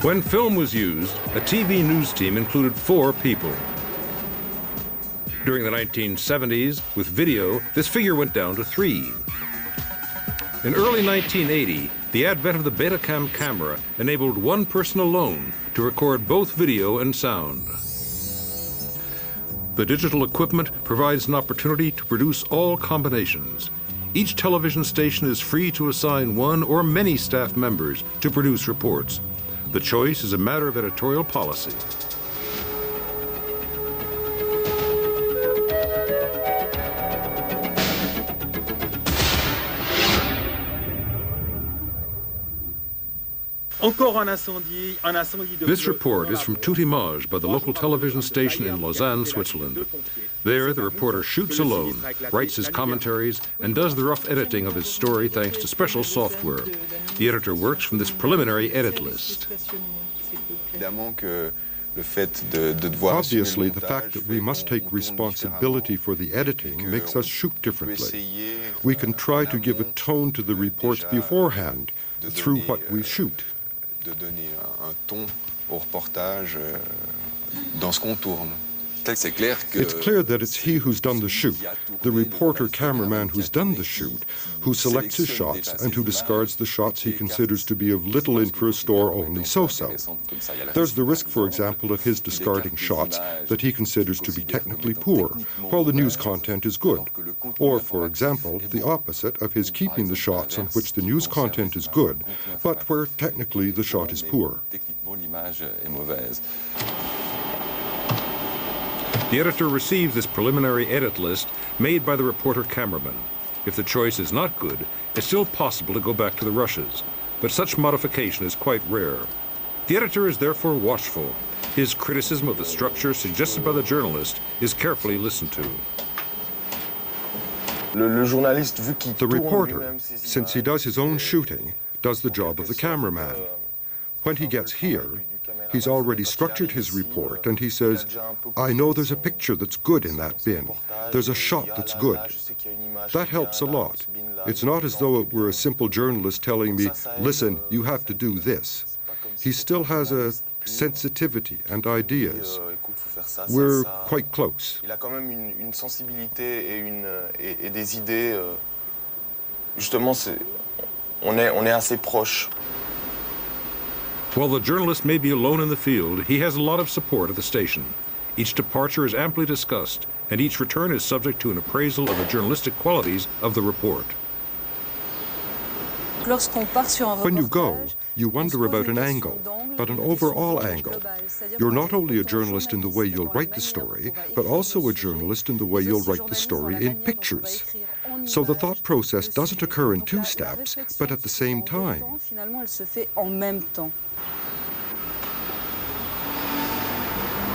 When film was used, a TV news team included 4 people. During the 1970s, with video, this figure went down to 3. In early 1980, the advent of the Betacam camera enabled one person alone to record both video and sound. The digital equipment provides an opportunity to produce all combinations. Each television station is free to assign one or many staff members to produce reports. The choice is a matter of editorial policy. This report is from Toute Image by the local television station in Lausanne, Switzerland. There, the reporter shoots alone, writes his commentaries, and does the rough editing of his story thanks to special software. The editor works from this preliminary edit list. Obviously, the fact that we must take responsibility for the editing makes us shoot differently. We can try to give a tone to the reports beforehand through what we shoot. It's clear that it's he who's done the shoot, the reporter-cameraman who's done the shoot, who selects his shots and who discards the shots he considers to be of little interest or only so-so. There's the risk, for example, of his discarding shots that he considers to be technically poor, while the news content is good. Or, for example, the opposite of his keeping the shots on which the news content is good, but where technically the shot is poor. The editor receives this preliminary edit list made by the reporter-cameraman. If the choice is not good, it's still possible to go back to the rushes, but such modification is quite rare. The editor is therefore watchful. His criticism of the structure suggested by the journalist is carefully listened to. The reporter, since he does his own shooting, does the job of the cameraman. When he gets here, he's already structured his report and he says, I know there's a picture that's good in that bin. There's a shot that's good. That helps a lot. It's not as though it were a simple journalist telling me, listen, you have to do this. He still has a sensitivity and ideas. We're quite close. While the journalist may be alone in the field, he has a lot of support at the station. Each departure is amply discussed, and each return is subject to an appraisal of the journalistic qualities of the report. When you go, you wonder about an angle, but an overall angle. You're not only a journalist in the way you'll write the story, but also a journalist in the way you'll write the story in pictures. So the thought process doesn't occur in 2 steps, but at the same time.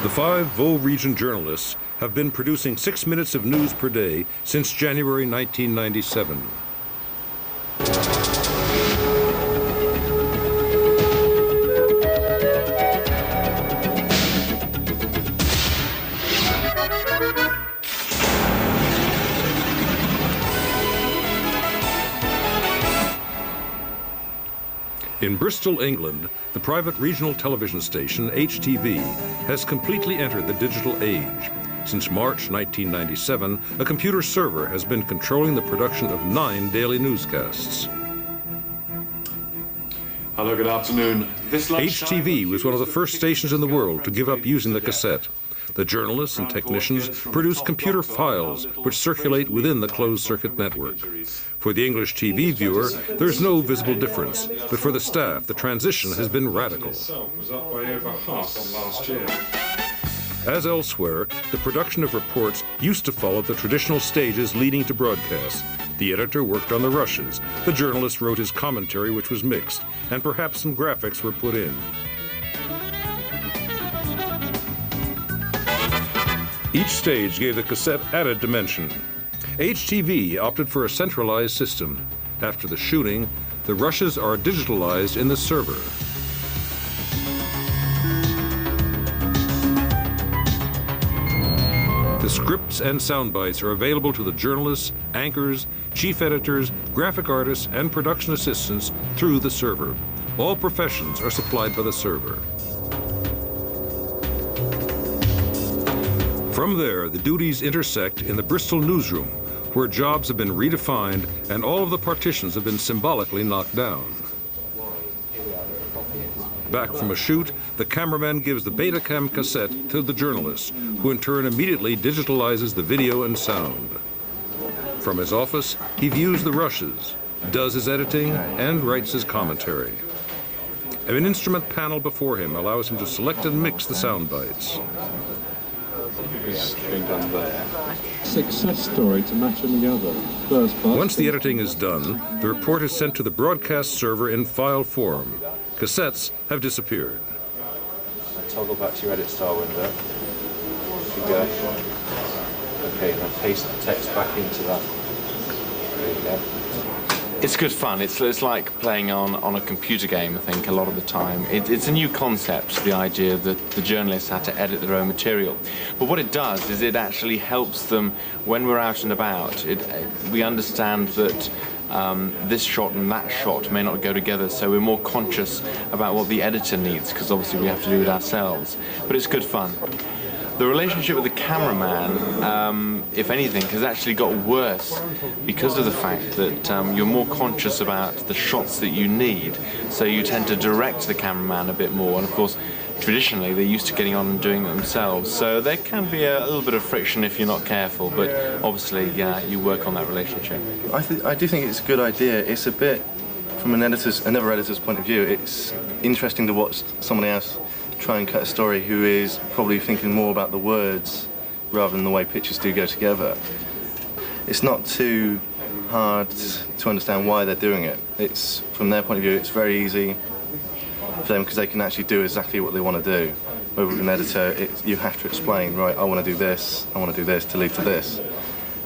The 5 Vaud region journalists have been producing 6 minutes of news per day since January 1997. In Bristol, England, the private regional television station, HTV, has completely entered the digital age. Since March 1997, a computer server has been controlling the production of 9 daily newscasts. Hello, good afternoon. HTV was one of the first stations in the world to give up using the cassette. The journalists and technicians produce computer files which circulate within the closed-circuit network. For the English TV viewer, there's no visible difference, but for the staff, the transition has been radical. As elsewhere, the production of reports used to follow the traditional stages leading to broadcast. The editor worked on the rushes, the journalist wrote his commentary, which was mixed, and perhaps some graphics were put in. Each stage gave the cassette added dimension. HTV opted for a centralized system. After the shooting, the rushes are digitalized in the server. The scripts and sound bites are available to the journalists, anchors, chief editors, graphic artists, and production assistants through the server. All professions are supplied by the server. From there, the duties intersect in the Bristol Newsroom, where jobs have been redefined and all of the partitions have been symbolically knocked down. Back from a shoot, the cameraman gives the Betacam cassette to the journalist, who in turn immediately digitalizes the video and sound. From his office, he views the rushes, does his editing, and writes his commentary. An instrument panel before him allows him to select and mix the sound bites. Success story to match them together. First part. Once the editing is done, the report is sent to the broadcast server in file form. Cassettes have disappeared. Toggle back to your edit style window. You go. Okay, now paste the text back into that. There you go. It's good fun. It's like playing on a computer game, I think, a lot of the time. It's a new concept, the idea that the journalists had to edit their own material. But what it does is it actually helps them when we're out and about. We understand that this shot and that shot may not go together, so we're more conscious about what the editor needs, because obviously we have to do it ourselves. But it's good fun. The relationship with the cameraman, if anything, has actually got worse because of the fact that you're more conscious about the shots that you need, so you tend to direct the cameraman a bit more. And of course, traditionally, they're used to getting on and doing it themselves, so there can be a little bit of friction if you're not careful, but obviously, you work on that relationship. I do think it's a good idea. It's a bit, from another editor's point of view, it's interesting to watch somebody else try and cut a story who is probably thinking more about the words rather than the way pictures do go together. It's not too hard to understand why they're doing it. It's, from their point of view, it's very easy for them because they can actually do exactly what they want to do. But with an editor, you have to explain, right, I want to do this to lead to this.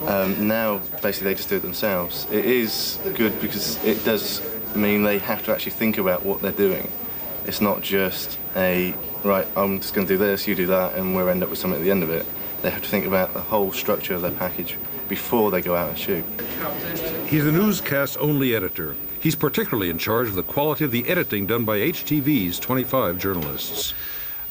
Now, basically, they just do it themselves. It is good because it does mean they have to actually think about what they're doing. It's not just right, I'm just going to do this, you do that, and we'll end up with something at the end of it. They have to think about the whole structure of their package before they go out and shoot. He's a newscast-only editor. He's particularly in charge of the quality of the editing done by HTV's 25 journalists.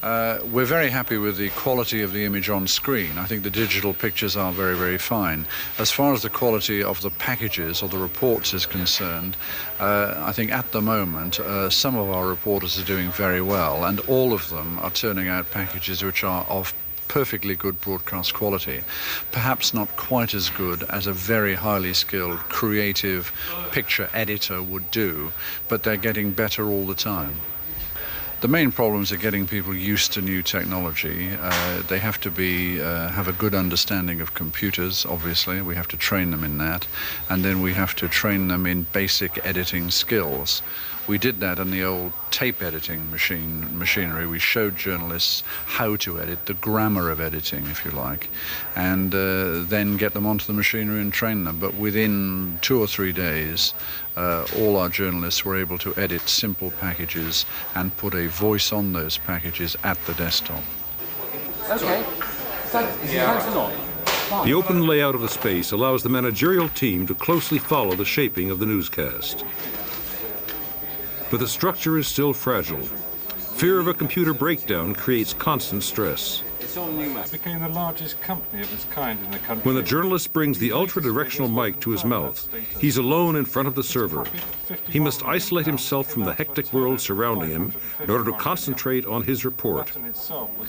We're very happy with the quality of the image on screen. I think the digital pictures are very, very fine. As far as the quality of the packages or the reports is concerned, I think at the moment some of our reporters are doing very well, and all of them are turning out packages which are of perfectly good broadcast quality. Perhaps not quite as good as a very highly skilled, creative picture editor would do, but they're getting better all the time. The main problems are getting people used to new technology. They have to have a good understanding of computers, obviously. We have to train them in that. And then we have to train them in basic editing skills. We did that in the old tape editing machinery. We showed journalists how to edit, the grammar of editing, if you like, and then get them onto the machinery and train them. But within 2 or 3 days, all our journalists were able to edit simple packages and put a voice on those packages at the desktop. Okay, thanks a lot. The open layout of the space allows the managerial team to closely follow the shaping of the newscast. But the structure is still fragile. Fear of a computer breakdown creates constant stress. It became the largest company of its kind in the country. When the journalist brings the ultra-directional mic to his mouth, he's alone in front of the server. He must isolate himself from the hectic world surrounding him in order to concentrate on his report.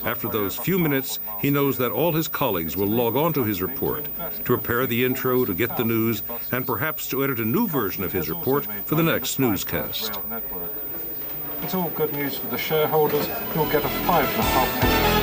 After those few minutes, he knows that all his colleagues will log on to his report, to prepare the intro, to get the news, and perhaps to edit a new version of his report for the next newscast. It's all good news for the shareholders, who'll get a 5.5